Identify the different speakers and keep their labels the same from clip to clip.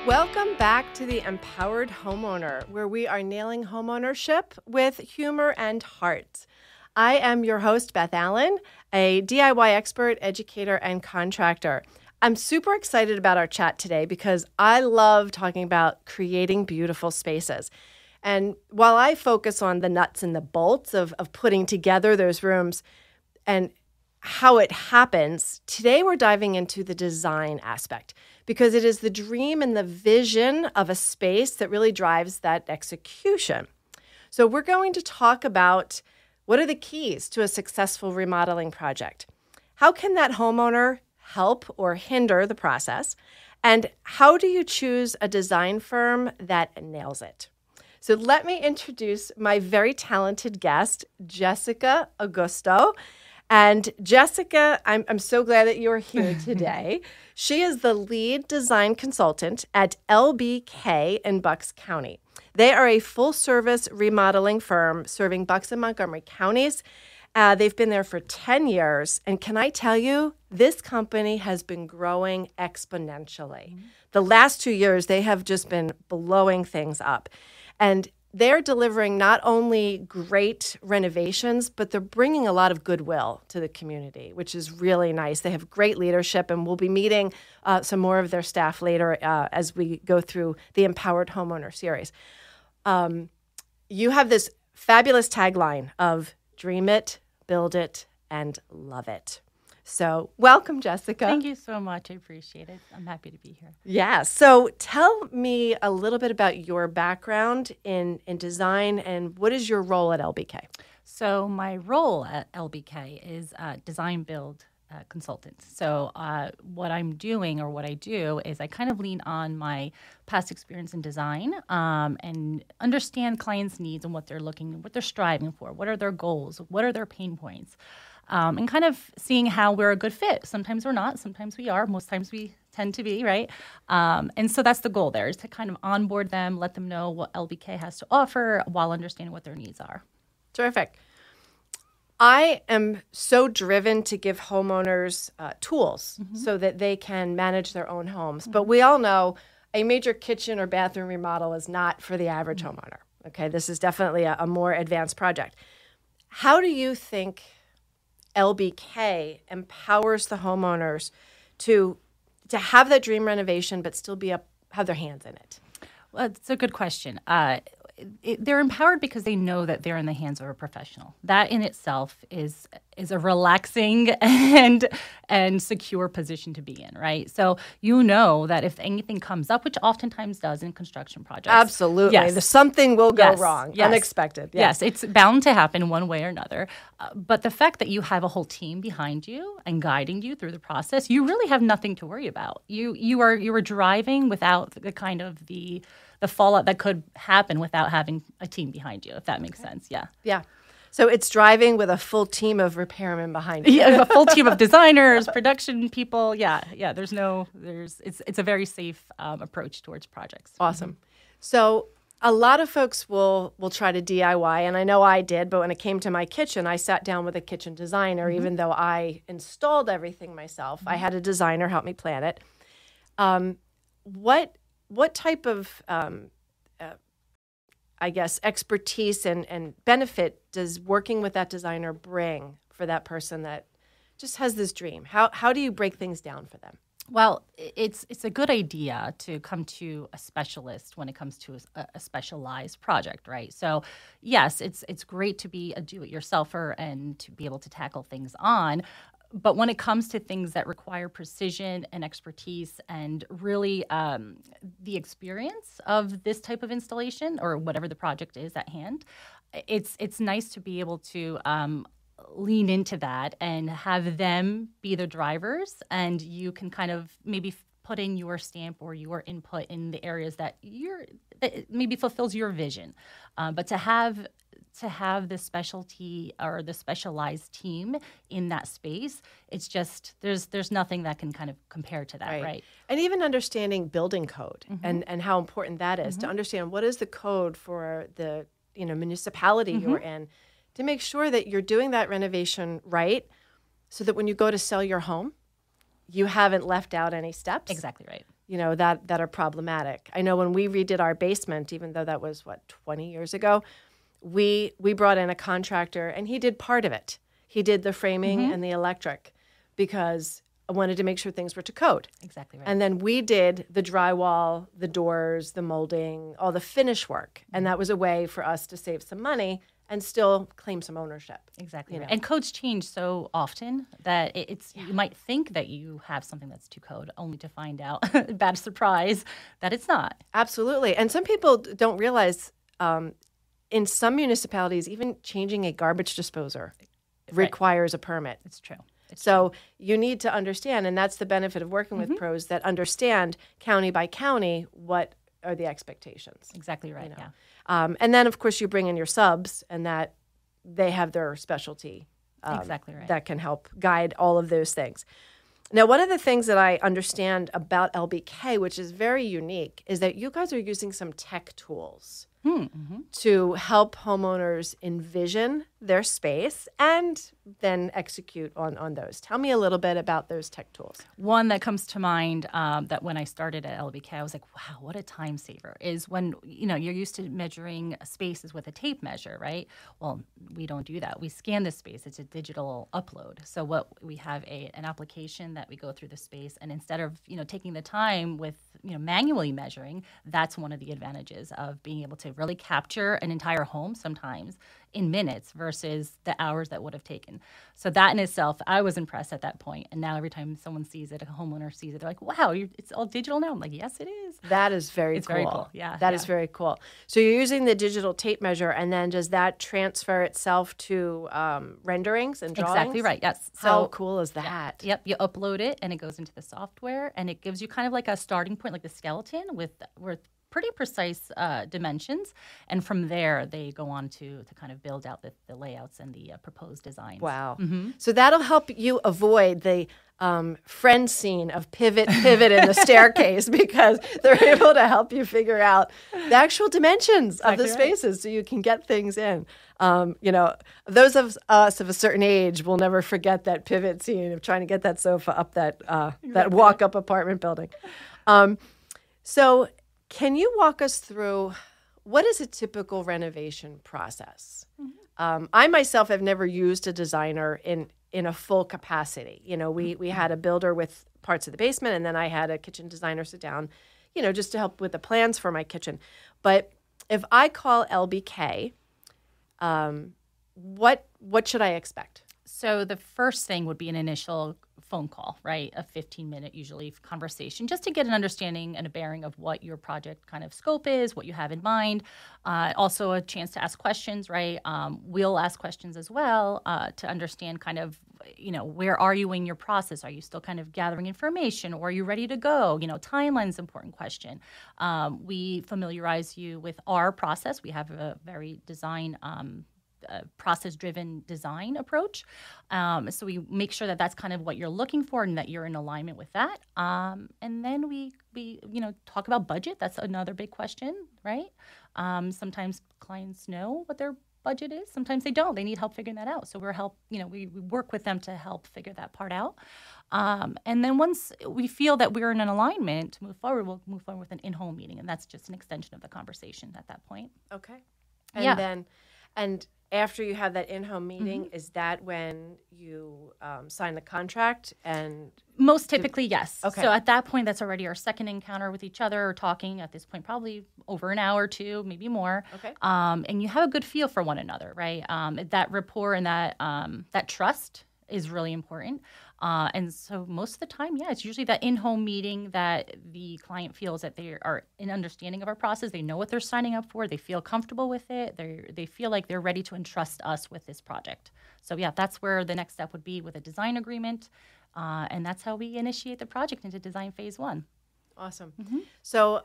Speaker 1: Welcome back to the Empowered Homeowner, where we are nailing homeownership with humor and heart. I am your host, Beth Allen, a DIY expert, educator, and contractor. I'm super excited about our chat today because I love talking about creating beautiful spaces. And while I focus on the nuts and the bolts of putting together those rooms and how it happens, today we're diving into the design aspect, because it is the dream and the vision of a space that really drives that execution. So we're going to talk about what are the keys to a successful remodeling project. How can that homeowner help or hinder the process? And how do you choose a design firm that nails it? So let me introduce my very talented guest, Jessica Agosto. And Jessica, I'm so glad that you're here today. She is the lead design consultant at LBK in Bucks County. They are a full-service remodeling firm serving Bucks and Montgomery counties. They've been there for 10 years. And can I tell you, this company has been growing exponentially. Mm-hmm. The last 2 years, they have just been blowing things up. And they're delivering not only great renovations, but they're bringing a lot of goodwill to the community, which is really nice. They have great leadership, and we'll be meeting some more of their staff later as we go through the Empowered Homeowner series. You have this fabulous tagline of dream it, build it, and love it. So welcome, Jessica.
Speaker 2: Thank you so much. I appreciate it. I'm happy to be here.
Speaker 1: Yeah. So tell me a little bit about your background in design and what is your role at LBK?
Speaker 2: So my role at LBK is design build consultant. So what I'm doing or what I do is I kind of lean on my past experience in design and understand clients' needs and what they're looking, what they're striving for, what are their goals, what are their pain points. And kind of seeing how we're a good fit. Sometimes we're not, sometimes we are, most times we tend to be, right? And so that's the goal there, is to kind of onboard them, let them know what LBK has to offer while understanding what their needs are.
Speaker 1: Terrific. I am so driven to give homeowners tools so that they can manage their own homes. But we all know a major kitchen or bathroom remodel is not for the average homeowner. Okay, this is definitely a more advanced project. How do you think LBK empowers the homeowners to have that dream renovation, but still have their hands in it?
Speaker 2: Well, it's a good question. They're empowered because they know that they're in the hands of a professional. That in itself is a relaxing and secure position to be in, right? So you know that if anything comes up, which oftentimes does in construction projects.
Speaker 1: Absolutely.
Speaker 2: Yes.
Speaker 1: Something will go wrong.
Speaker 2: Yes.
Speaker 1: Unexpected.
Speaker 2: Yes, it's bound to happen one way or another. But the fact that you have a whole team behind you and guiding you through the process, you really have nothing to worry about. You are driving without the kind of the fallout that could happen without having a team behind you, if that makes sense. Yeah.
Speaker 1: Yeah. So it's driving with a full team of repairmen behind you.
Speaker 2: Yeah, a full team of designers, production people. Yeah. It's a very safe approach towards projects.
Speaker 1: Awesome. Mm-hmm. So a lot of folks will try to DIY, and I know I did, but when it came to my kitchen, I sat down with a kitchen designer, even though I installed everything myself. I had a designer help me plan it. What type of, expertise and benefit does working with that designer bring for that person that just has this dream? How do you break things down for them?
Speaker 2: Well, it's a good idea to come to a specialist when it comes to a specialized project, right? So, yes, it's great to be a do-it-yourselfer and to be able to tackle things on. But when it comes to things that require precision and expertise and really the experience of this type of installation or whatever the project is at hand, it's nice to be able to lean into that and have them be the drivers, and you can kind of maybe put in your stamp or your input in the areas that maybe fulfills your vision. But to have the specialty or the specialized team in that space, it's just there's nothing that can kind of compare to that, right?
Speaker 1: And even understanding building code and how important that is to understand what is the code for the municipality you're in, to make sure that you're doing that renovation right, so that when you go to sell your home, you haven't left out any steps.
Speaker 2: Exactly right.
Speaker 1: That are problematic. I know when we redid our basement, even though that was 20 years ago, we brought in a contractor and he did part of it. He did the framing and the electric because I wanted to make sure things were to code.
Speaker 2: Exactly right.
Speaker 1: And then we did the drywall, the doors, the molding, all the finish work. And that was a way for us to save some money and still claim some ownership.
Speaker 2: Exactly right. And codes change so often that you might think that you have something that's to code, only to find out, bad surprise, that it's not.
Speaker 1: Absolutely. And some people don't realize in some municipalities, even changing a garbage disposer requires a permit.
Speaker 2: It's true.
Speaker 1: So you need to understand, and that's the benefit of working with pros that understand county by county what are the expectations.
Speaker 2: Exactly right, yeah.
Speaker 1: And then, of course, you bring in your subs, and that they have their specialty.
Speaker 2: Exactly right.
Speaker 1: That can help guide all of those things. Now, one of the things that I understand about LBK, which is very unique, is that you guys are using some tech tools to help homeowners envision their space and then execute on those. Tell me a little bit about those tech tools.
Speaker 2: One that comes to mind that when I started at LBK, I was like, wow, what a time saver, is when, you're used to measuring spaces with a tape measure, right? Well, we don't do that. We scan the space. It's a digital upload. So what we have an application that we go through the space, and instead of, taking the time with, manually measuring, that's one of the advantages of being able to really capture an entire home sometimes in minutes versus the hours that would have taken. So that in itself, I was impressed at that point. And now every time someone sees it, a homeowner sees it, they're like, wow, it's all digital now. I'm like, yes, it is.
Speaker 1: That is very
Speaker 2: It's
Speaker 1: cool.
Speaker 2: very cool. Yeah.
Speaker 1: That is very cool. So you're using the digital tape measure, and then does that transfer itself to renderings and drawings?
Speaker 2: Exactly right. Yes.
Speaker 1: How cool is that?
Speaker 2: Yep. You upload it and it goes into the software, and it gives you kind of like a starting point, like the skeleton with pretty precise dimensions. And from there, they go on to kind of build out the layouts and the proposed designs.
Speaker 1: Wow. So that'll help you avoid the friend scene of pivot in the staircase, because they're able to help you figure out the actual dimensions of the spaces so you can get things in. Those of us of a certain age will never forget that pivot scene of trying to get that sofa up that walk-up apartment building. So can you walk us through what is a typical renovation process? I myself have never used a designer in a full capacity. We had a builder with parts of the basement, and then I had a kitchen designer sit down, just to help with the plans for my kitchen. But if I call LBK, what should I expect?
Speaker 2: So the first thing would be an initial phone call, right? A 15-minute usually conversation, just to get an understanding and a bearing of what your project kind of scope is, what you have in mind. Also a chance to ask questions, right? We'll ask questions as well to understand kind of, where are you in your process? Are you still kind of gathering information, or are you ready to go? Timeline is an important question. We familiarize you with our process. We have a very process-driven design approach. So we make sure that that's kind of what you're looking for and that you're in alignment with that. And then we talk about budget. That's another big question, right? Sometimes clients know what their budget is. Sometimes they don't. They need help figuring that out. So we work with them to help figure that part out. And then once we feel that we're in an alignment to move forward, we'll move forward with an in-home meeting. And that's just an extension of the conversation at that point.
Speaker 1: Okay. And after you have that in-home meeting, is that when you sign the contract? And
Speaker 2: most typically, yes.
Speaker 1: Okay.
Speaker 2: So at that point, that's already our second encounter with each other, or talking at this point, probably over an hour or two, maybe more.
Speaker 1: Okay.
Speaker 2: And you have a good feel for one another, right? That rapport and that trust is really important. And so most of the time, it's usually that in-home meeting that the client feels that they are in understanding of our process. They know what they're signing up for. They feel comfortable with it. They feel like they're ready to entrust us with this project. So that's where the next step would be with a design agreement. And that's how we initiate the project into design phase 1.
Speaker 1: Awesome. So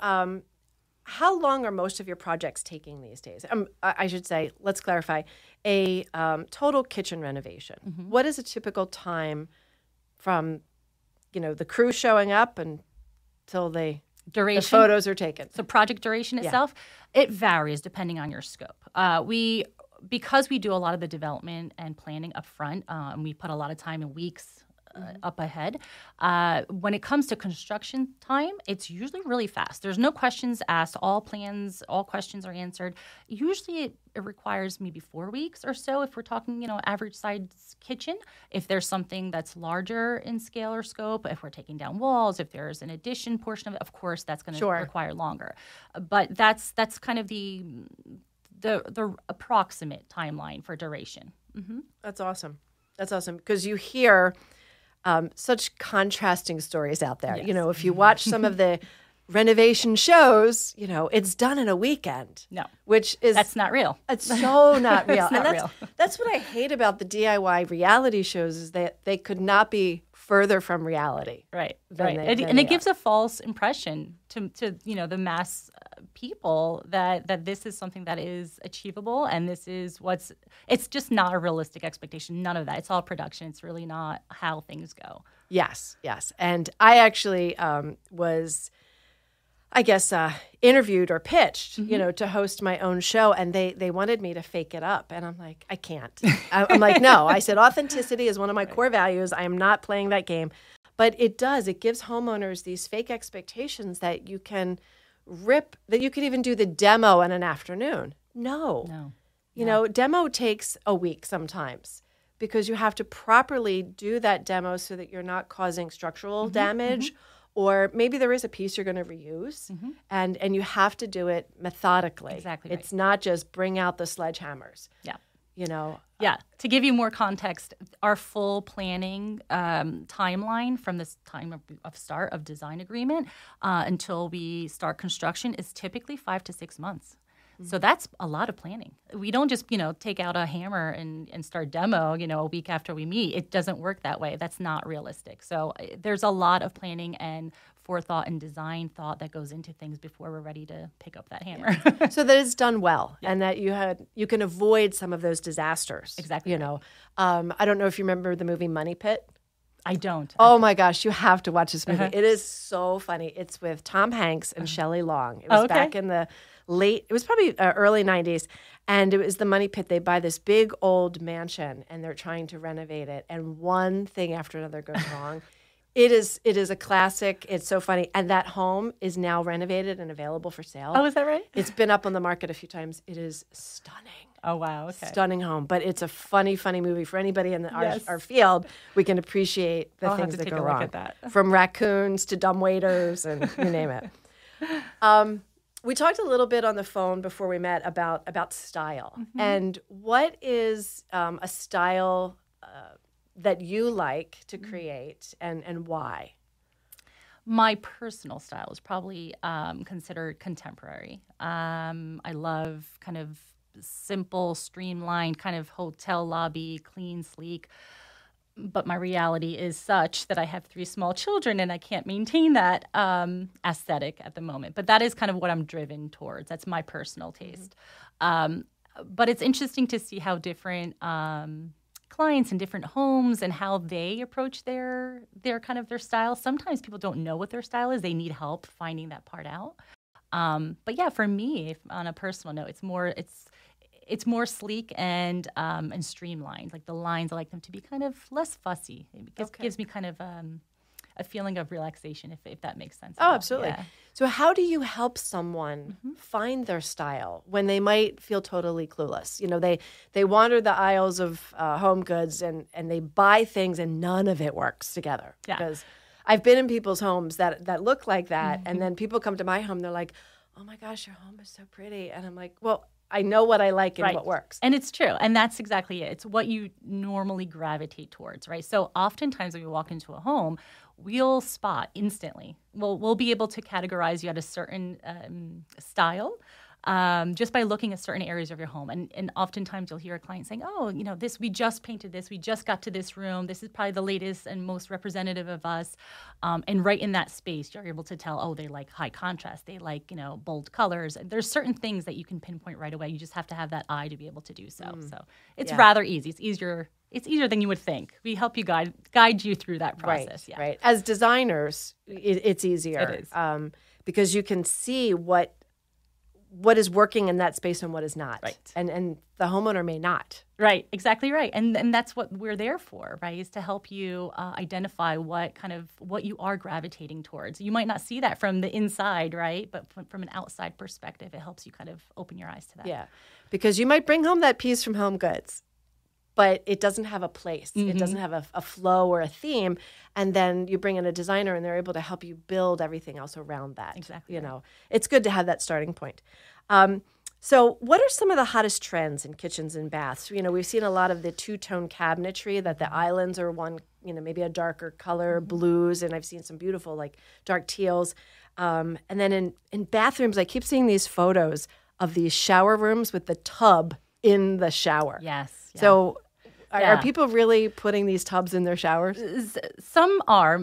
Speaker 1: how long are most of your projects taking these days? I should say, let's clarify, a total kitchen renovation. What is a typical time from, the crew showing up until the photos are taken?
Speaker 2: So project duration itself, it varies depending on your scope. Because we do a lot of the development and planning up front, and we put a lot of time and weeks up ahead. When it comes to construction time, it's usually really fast. There's no questions asked. All questions are answered. Usually it requires maybe 4 weeks or so if we're talking, average size kitchen. If there's something that's larger in scale or scope, if we're taking down walls, if there's an addition portion of it, of course, that's going to require longer. But that's kind of the approximate timeline for duration. Mm-hmm.
Speaker 1: That's awesome. That's awesome because you hear such contrasting stories out there.
Speaker 2: Yes.
Speaker 1: If you watch some of the renovation shows, it's done in a weekend.
Speaker 2: No,
Speaker 1: that's
Speaker 2: not real.
Speaker 1: It's so not real.
Speaker 2: It's not real.
Speaker 1: That's what I hate about the DIY reality shows is that they could not be further from reality.
Speaker 2: Right. And it gives a false impression to the mass people that this is something that is achievable and this is it's just not a realistic expectation. None of that. It's all production. It's really not how things go.
Speaker 1: Yes. And I actually was, I guess, interviewed or pitched, to host my own show. And they wanted me to fake it up. And I'm like, I can't. I'm like, no. I said, authenticity is one of my core values. I am not playing that game. But it gives homeowners these fake expectations that you can that you could even do the demo in an afternoon. No. Demo takes a week sometimes because you have to properly do that demo so that you're not causing structural damage. Or maybe there is a piece you're going to reuse, and you have to do it methodically.
Speaker 2: Exactly.
Speaker 1: It's not just bring out the sledgehammers.
Speaker 2: Yeah.
Speaker 1: Yeah.
Speaker 2: To give you more context, our full planning timeline from this time of start of design agreement until we start construction is typically 5 to 6 months. So that's a lot of planning. We don't just, take out a hammer and start demo, a week after we meet. It doesn't work that way. That's not realistic. So there's a lot of planning and forethought and design thought that goes into things before we're ready to pick up that hammer.
Speaker 1: So that it's done well and that you can avoid some of those disasters.
Speaker 2: Exactly.
Speaker 1: I don't know if you remember the movie Money Pit.
Speaker 2: I don't.
Speaker 1: Oh my gosh, you have to watch this movie. It is so funny. It's with Tom Hanks and Shelley Long. It was back in the it was probably early 90s. And it was the Money Pit. They buy this big old mansion and they're trying to renovate it. And one thing after another goes wrong. It is a classic. It's so funny. And that home is now renovated and available for sale.
Speaker 2: Oh, is that right?
Speaker 1: It's been up on the market a few times. It is stunning.
Speaker 2: Oh, wow. Okay.
Speaker 1: Stunning home. But it's a funny movie for anybody in our field. We can appreciate the things that go wrong.
Speaker 2: Look at that.
Speaker 1: From raccoons to dumb waiters and you name it. We talked a little bit on the phone before we met about style. And what is a style that you like to create and why?
Speaker 2: My personal style is probably considered contemporary. I love kind of simple, streamlined, kind of hotel lobby, clean, sleek. But my reality is such that I have 3 small children and I can't maintain that aesthetic at the moment. But that is kind of what I'm driven towards. That's my personal taste. But it's interesting to see how different clients and different homes and how they approach their kind of their style. Sometimes people don't know what their style is. They need help finding that part out. But yeah, for me, on a personal note, it's more sleek and streamlined. Like the lines, I like them to be kind of less fussy. It gives me kind of a feeling of relaxation, if that makes sense.
Speaker 1: Oh, absolutely.
Speaker 2: Yeah.
Speaker 1: So how do you help someone find their style when they might feel totally clueless? They wander the aisles of home goods and they buy things and none of it works together.
Speaker 2: Yeah.
Speaker 1: Because I've been in people's homes that look like that, and then people come to my home, they're like, oh my gosh, your home is so pretty. And I'm like, well, I know what I like and what works.
Speaker 2: And it's true. And that's exactly it. It's what you normally gravitate towards, right? So oftentimes when we walk into a home, we'll spot instantly. We'll be able to categorize you at a certain style just by looking at certain areas of your home. And oftentimes you'll hear a client saying, oh, this, we just painted this. We just got to this room. This is probably the latest and most representative of us. And right in that space, you're able to tell, oh, they like high contrast. They like, bold colors. There's certain things that you can pinpoint right away. You just have to have that eye to be able to do so. So it's rather easy. It's easier than you would think. We help you guide you through that process.
Speaker 1: Right. As designers, it's easier.
Speaker 2: It is.
Speaker 1: Because you can see what what is working in that space and what is not.
Speaker 2: Right.
Speaker 1: And the homeowner may not.
Speaker 2: Right, exactly right. And that's what we're there for, right, is to help you identify what you are gravitating towards. You might not see that from the inside, right, but from an outside perspective, it helps you kind of open your eyes to that.
Speaker 1: Yeah, because you might bring home that piece from Home Goods, but it doesn't have a place. It doesn't have a flow or a theme. And then you bring in a designer and they're able to help you build everything else around that.
Speaker 2: Exactly.
Speaker 1: You know, it's good to have that starting point. So what are some of the hottest trends in kitchens and baths? You know, we've seen a lot of the two-tone cabinetry, that the islands are one, you know, maybe a darker color, blues, and I've seen some beautiful like dark teals. And then in bathrooms, I keep seeing these photos of these shower rooms with the tub in the shower.
Speaker 2: Yes. Yeah.
Speaker 1: So are people really putting these tubs in their showers?
Speaker 2: Some are.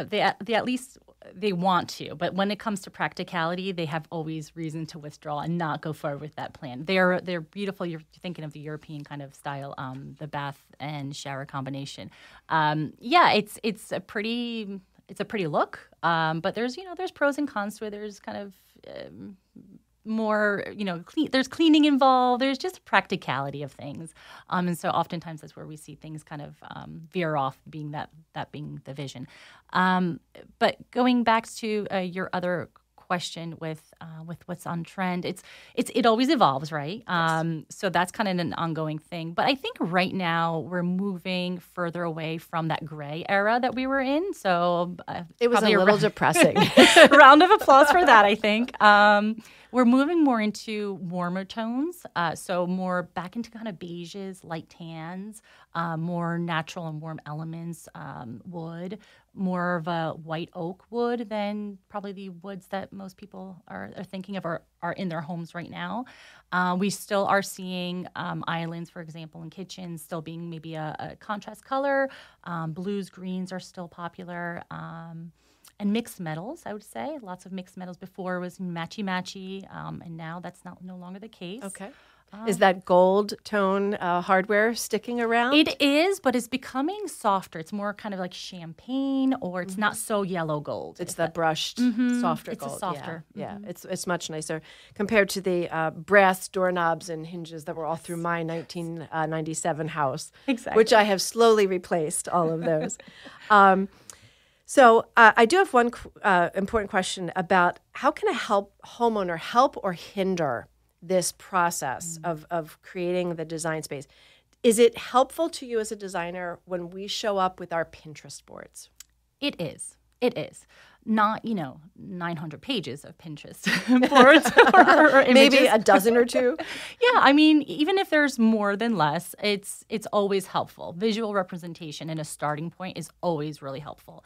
Speaker 2: They at least they want to, but when it comes to practicality, they have always reason to withdraw and not go forward with that plan. They're beautiful. You're thinking of the European kind of style, the bath and shower combination. It's a pretty look, but there's pros and cons to it. There's kind of more, there's cleaning involved. There's just practicality of things. And so oftentimes that's where we see things kind of veer off, being that being the vision. But going back to your other question with what's on trend, it always evolves, right? Yes. So that's kind of an ongoing thing. But I think right now we're moving further away from that gray era that we were in. So
Speaker 1: it was a little depressing.
Speaker 2: Round of applause for that, I think. We're moving more into warmer tones, so more back into kind of beiges, light tans, more natural and warm elements, wood, more of a white oak wood than probably the woods that most people are thinking of are in their homes right now. We still are seeing islands, for example, in kitchens still being maybe a contrast color. Blues, greens are still popular. And mixed metals, I would say. Lots of mixed metals. Before was matchy-matchy, and now that's no longer the case.
Speaker 1: Okay. Is that gold tone hardware sticking around?
Speaker 2: It is, but it's becoming softer. It's more kind of like champagne, or it's not so yellow gold.
Speaker 1: It's that brushed, softer gold.
Speaker 2: It's softer.
Speaker 1: Yeah, it's much nicer compared to the brass doorknobs and hinges that were all through my 1997 house.
Speaker 2: Exactly.
Speaker 1: Which I have slowly replaced all of those. So I do have one important question about how can a homeowner help or hinder this process of creating the design space? Is it helpful to you as a designer when we show up with our Pinterest boards?
Speaker 2: It is. It is. Not, 900 pages of Pinterest boards or images.
Speaker 1: Maybe a dozen or two?
Speaker 2: Yeah, I mean, even if there's more than less, it's always helpful. Visual representation in a starting point is always really helpful.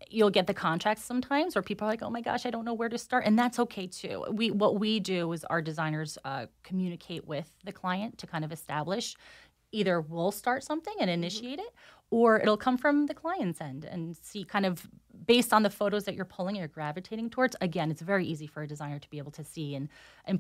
Speaker 2: You'll get the contracts sometimes where people are like, oh my gosh, I don't know where to start. And that's okay too. What we do is our designers communicate with the client to kind of establish either we'll start something and initiate it, or it'll come from the client's end and see kind of based on the photos that you're pulling, you're gravitating towards. Again, it's very easy for a designer to be able to see and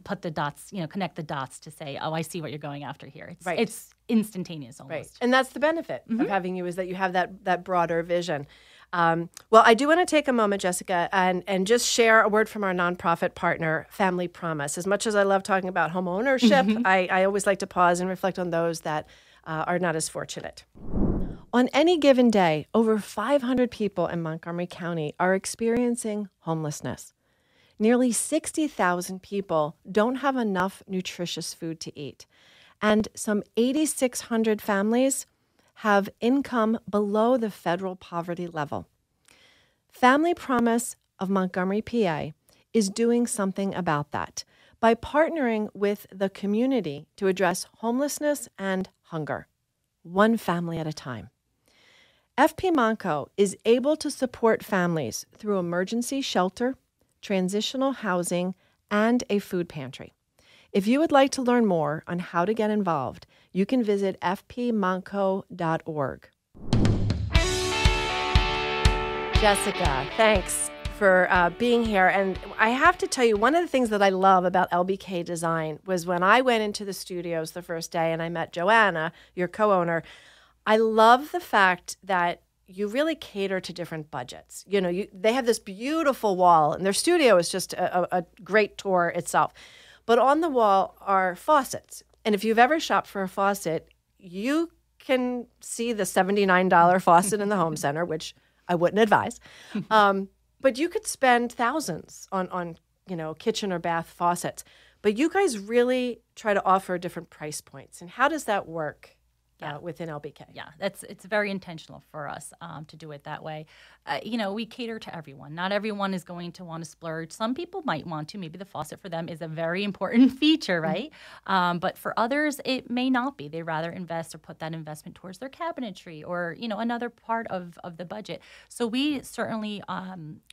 Speaker 2: put the dots, connect the dots to say, oh, I see what you're going after here. It's instantaneous almost.
Speaker 1: Right. And that's the benefit of having you, is that you have that broader vision. Well, I do want to take a moment, Jessica, and just share a word from our nonprofit partner, Family Promise. As much as I love talking about home ownership, I always like to pause and reflect on those that are not as fortunate. On any given day, over 500 people in Montgomery County are experiencing homelessness. Nearly 60,000 people don't have enough nutritious food to eat, and some 8,600 families have income below the federal poverty level. Family Promise of Montgomery, PA, is doing something about that by partnering with the community to address homelessness and hunger, one family at a time. FP Monco is able to support families through emergency shelter, transitional housing, and a food pantry. If you would like to learn more on how to get involved, you can visit fpmonco.org. Jessica, thanks for being here. And I have to tell you, one of the things that I love about LBK Design was when I went into the studios the first day and I met Joanna, your co-owner. I love the fact that you really cater to different budgets. They have this beautiful wall, and their studio is just a great tour itself. But on the wall are faucets. And if you've ever shopped for a faucet, you can see the $79 faucet in the home center, which I wouldn't advise. But you could spend thousands on kitchen or bath faucets. But you guys really try to offer different price points. And how does that work within LBK?
Speaker 2: Yeah, it's very intentional for us to do it that way. We cater to everyone. Not everyone is going to want to splurge. Some people might want to. Maybe the faucet for them is a very important feature, right? But for others, it may not be. They rather invest or put that investment towards their cabinetry or another part of the budget. So we certainly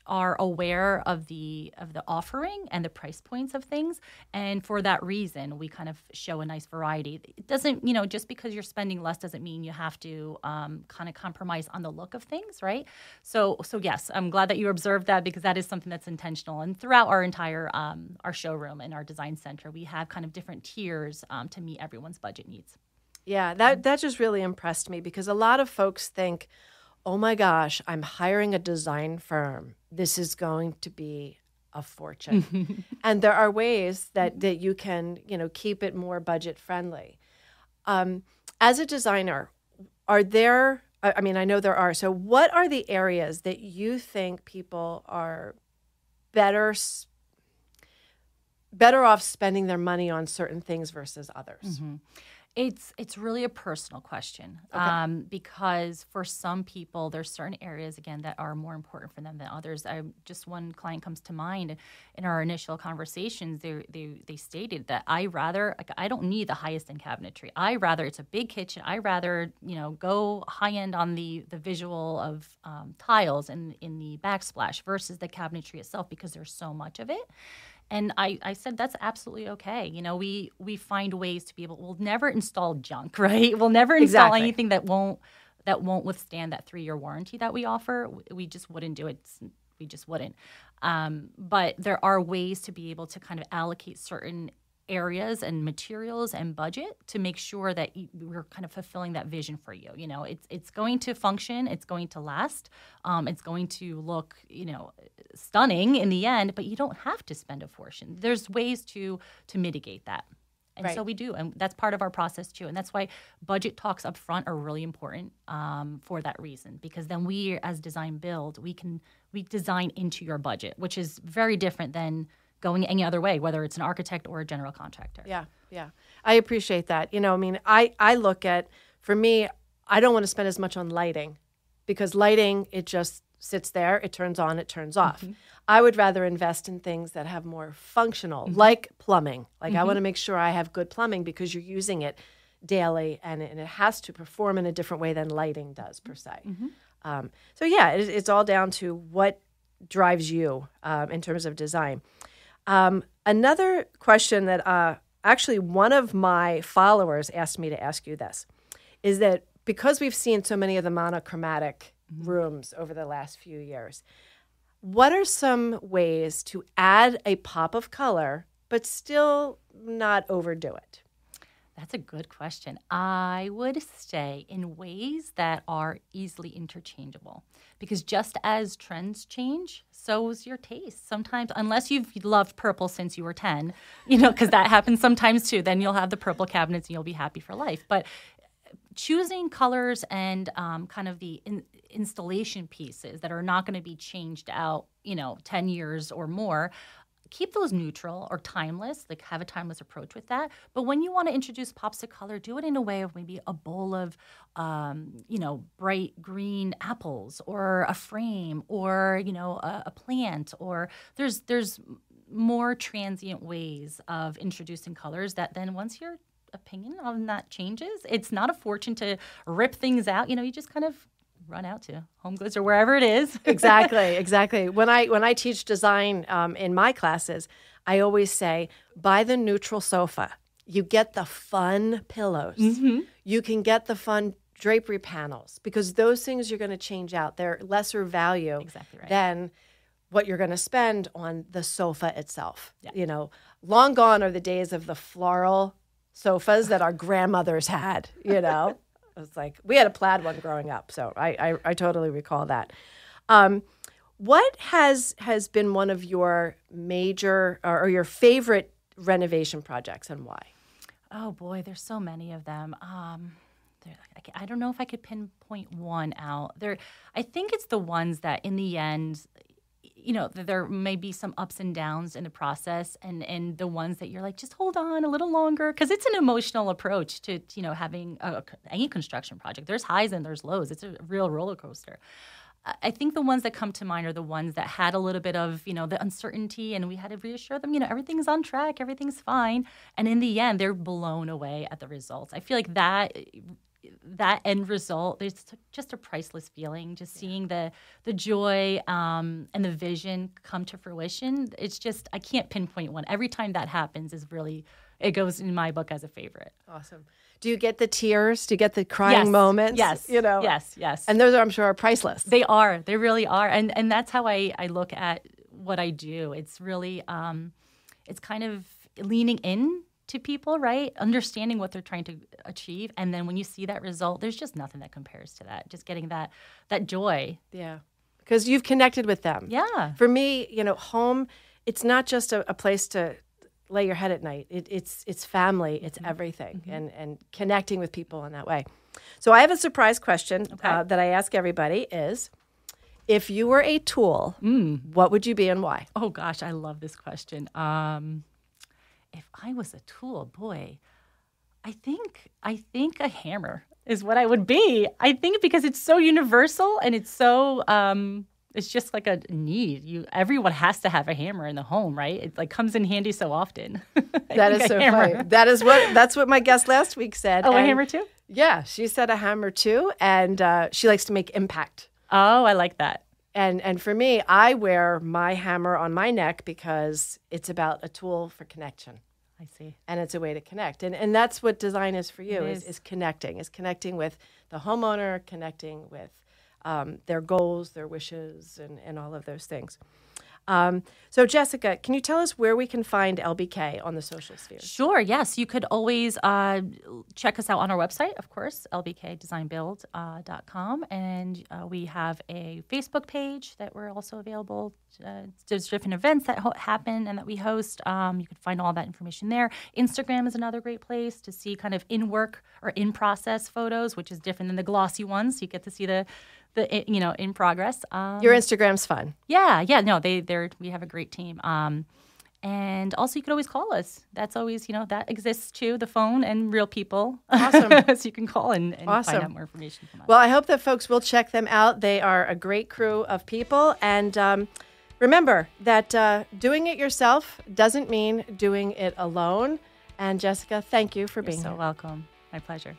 Speaker 2: are aware of the offering and the price points of things, and for that reason, we kind of show a nice variety. It doesn't, just because you're spending less doesn't mean you have to kind of compromise on the look of things, right? So yes, I'm glad that you observed that because that is something that's intentional. And throughout our entire our showroom and our design center, we have kind of different tiers to meet everyone's budget needs.
Speaker 1: Yeah, that just really impressed me because a lot of folks think, oh my gosh, I'm hiring a design firm. This is going to be a fortune. And there are ways that you can, keep it more budget friendly. As a designer, are there, I know there are, so what are the areas that you think people are better off spending their money on certain things versus others?
Speaker 2: Mm-hmm. It's really a personal question because for some people, there's certain areas, again, that are more important for them than others. Just one client comes to mind in our initial conversations. They stated that I don't need the highest end cabinetry. It's a big kitchen. I rather, go high end on the visual of tiles and in the backsplash versus the cabinetry itself because there's so much of it. And I said, that's absolutely okay. We find ways to be able, we'll never install junk, right? We'll never install anything that won't withstand that 3-year warranty that we offer. We just wouldn't do it. We just wouldn't. But there are ways to be able to kind of allocate certain areas and materials and budget to make sure that we're kind of fulfilling that vision for you. It's going to function, it's going to last, it's going to look, stunning in the end, but you don't have to spend a fortune. There's ways to mitigate that. And so we do, and that's part of our process too. And that's why budget talks up front are really important for that reason, because then we, as Design Build, we design into your budget, which is very different than going any other way, whether it's an architect or a general contractor.
Speaker 1: Yeah. I appreciate that. I look at, for me, I don't want to spend as much on lighting because lighting, it just sits there, it turns on, it turns off. Mm-hmm. I would rather invest in things that have more functional, like plumbing. Like I want to make sure I have good plumbing because you're using it daily and it has to perform in a different way than lighting does per se. It's all down to what drives you in terms of design. Another question that actually one of my followers asked me to ask you this is that because we've seen so many of the monochromatic rooms over the last few years, what are some ways to add a pop of color but still not overdo it?
Speaker 2: That's a good question. I would say in ways that are easily interchangeable, because just as trends change, so is your taste. Sometimes, unless you've loved purple since you were 10, because that happens sometimes too, then you'll have the purple cabinets and you'll be happy for life. But choosing colors and kind of the installation pieces that are not going to be changed out, 10 years or more, keep those neutral or timeless, like have a timeless approach with that. But when you want to introduce pops of color, do it in a way of maybe a bowl of, bright green apples or a frame or, a plant, or there's more transient ways of introducing colors that then once your opinion on that changes, it's not a fortune to rip things out. You just kind of run out to Home Goods or wherever it is.
Speaker 1: Exactly. When I teach design in my classes, I always say, buy the neutral sofa. You get the fun pillows. Mm-hmm. You can get the fun drapery panels because those things you're going to change out. They're lesser value than what you're going to spend on the sofa itself. Yeah. Long gone are the days of the floral sofas that our grandmothers had, It's like we had a plaid one growing up, so I totally recall that. What has been one of your major or your favorite renovation projects and why?
Speaker 2: Oh boy, there's so many of them. I don't know if I could pinpoint one out. I think it's the ones that in the end, there may be some ups and downs in the process, and the ones that you're like, just hold on a little longer, because it's an emotional approach to having any construction project. There's highs and there's lows. It's a real roller coaster. I think the ones that come to mind are the ones that had a little bit of, the uncertainty, and we had to reassure them, everything's on track, everything's fine. And in the end, they're blown away at the results. I feel like that end result, there's just a priceless feeling, just seeing the joy and the vision come to fruition. It's just, I can't pinpoint one. Every time that happens it goes in my book as a favorite.
Speaker 1: Awesome. Do you get the tears? Do you get the crying moments?
Speaker 2: Yes. Yes.
Speaker 1: And those, I'm sure, are priceless.
Speaker 2: They are. They really are. And that's how I look at what I do. It's really, it's kind of leaning in to people, right? Understanding what they're trying to achieve. And then when you see that result, there's just nothing that compares to that. Just getting that joy.
Speaker 1: Yeah. Because you've connected with them.
Speaker 2: Yeah.
Speaker 1: For me, home, it's not just a place to lay your head at night. It's family. It's everything. And connecting with people in that way. So I have a surprise question that I ask everybody is, if you were a tool, what would you be and why?
Speaker 2: Oh, gosh, I love this question. If I was a tool, boy, I think a hammer is what I would be. I think because it's so universal and it's so it's just like a need. Everyone has to have a hammer in the home, right? It comes in handy so often.
Speaker 1: That is so funny. That's what my guest last week said.
Speaker 2: Oh, a hammer too?
Speaker 1: Yeah, she said a hammer too, and she likes to make impact.
Speaker 2: Oh, I like that.
Speaker 1: And for me, I wear my hammer on my neck because it's about a tool for connection.
Speaker 2: I see.
Speaker 1: And it's a way to connect. And that's what design is for you, is connecting. Is connecting with the homeowner, connecting with their goals, their wishes, and all of those things. So, Jessica, can you tell us where we can find LBK on the social sphere?
Speaker 2: Sure, yes. You could always check us out on our website, of course, lbkdesignbuild.com. And we have a Facebook page that we're also available. There's different events that happen and that we host. You can find all that information there. Instagram is another great place to see kind of in-work or in-process photos, which is different than the glossy ones. You get to see the in progress.
Speaker 1: Your Instagram's fun.
Speaker 2: Yeah. No, we have a great team. And also you could always call us. That's always, that exists too, the phone and real people.
Speaker 1: Awesome.
Speaker 2: So you can call and
Speaker 1: awesome.
Speaker 2: Find out more information from us.
Speaker 1: Well, I hope that folks will check them out. They are a great crew of people. And remember that doing it yourself doesn't mean doing it alone. And Jessica, thank you for being here.
Speaker 2: You're so welcome. My pleasure.